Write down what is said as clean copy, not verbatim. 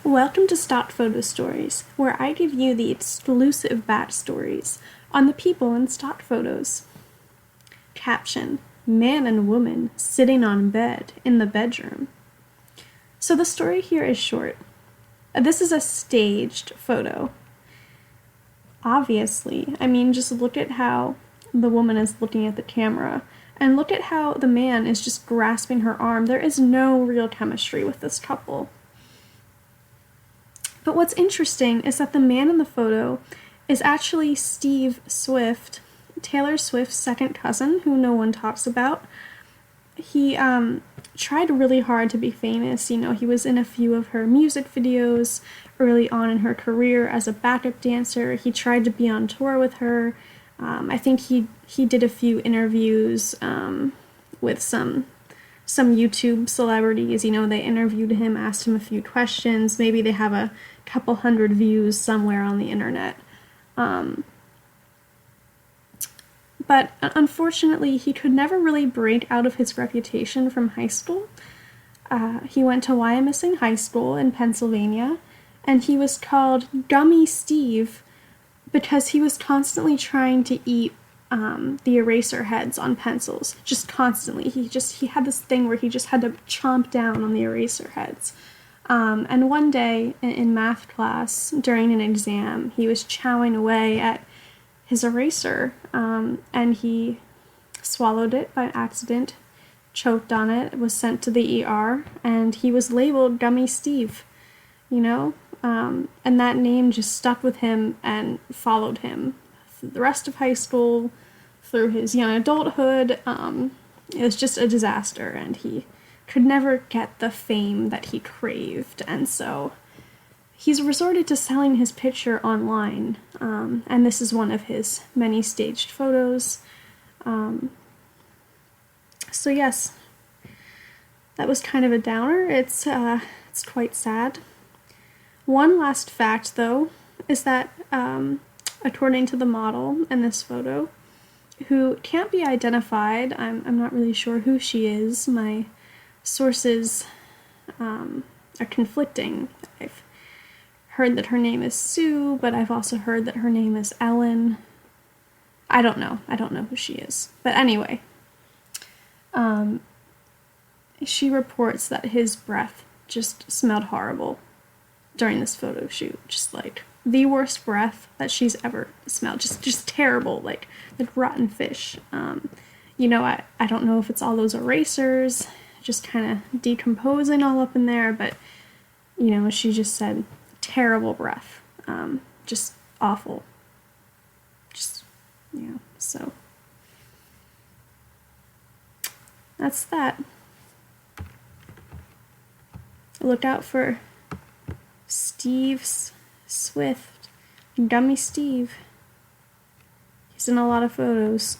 Welcome to StockPhoto Stories, where I give you the exclusive backstories on the people in stock photos. Caption: Man and woman sitting on bed in the bedroom. So the story here is short. This is a staged photo. Obviously, just look at how the woman is looking at the camera, and look at how the man is just grasping her arm. There is no real chemistry with this couple. But what's interesting is that the man in the photo is actually Steve Swift, Taylor Swift's second cousin, who no one talks about. He tried really hard to be famous. He was in a few of her music videos early on in her career as a backup dancer. He tried to be on tour with her. I think he did a few interviews with some YouTube celebrities. They interviewed him, asked him a few questions. Maybe they have a couple hundred views somewhere on the internet. But unfortunately, he could never really break out of his reputation from high school. He went to Wyomissing High School in Pennsylvania, and he was called Gummy Steve because he was constantly trying to eat the eraser heads on pencils, just constantly. He had this thing where he just had to chomp down on the eraser heads. And one day in math class, during an exam, he was chowing away at his eraser, and he swallowed it by accident, choked on it, was sent to the ER, and he was labeled Gummy Steve, and that name just stuck with him and followed him through the rest of high school, through his young adulthood. It was just a disaster, and he could never get the fame that he craved, and so he's resorted to selling his picture online, and this is one of his many staged photos. So yes, that was kind of a downer. It's quite sad. One last fact, though, is that according to the model in this photo, who can't be identified, I'm not really sure who she is. My sources are conflicting. I've heard that her name is Sue, but I've also heard that her name is Ellen. I don't know who she is. But anyway, she reports that his breath just smelled horrible during this photo shoot. Just like the worst breath that she's ever smelled. Just terrible, like rotten fish. I don't know if it's all those erasers just kind of decomposing all up in there, but she just said terrible breath, just awful, so that's that. Look out for Steve Swift, Gummy Steve. He's in a lot of photos.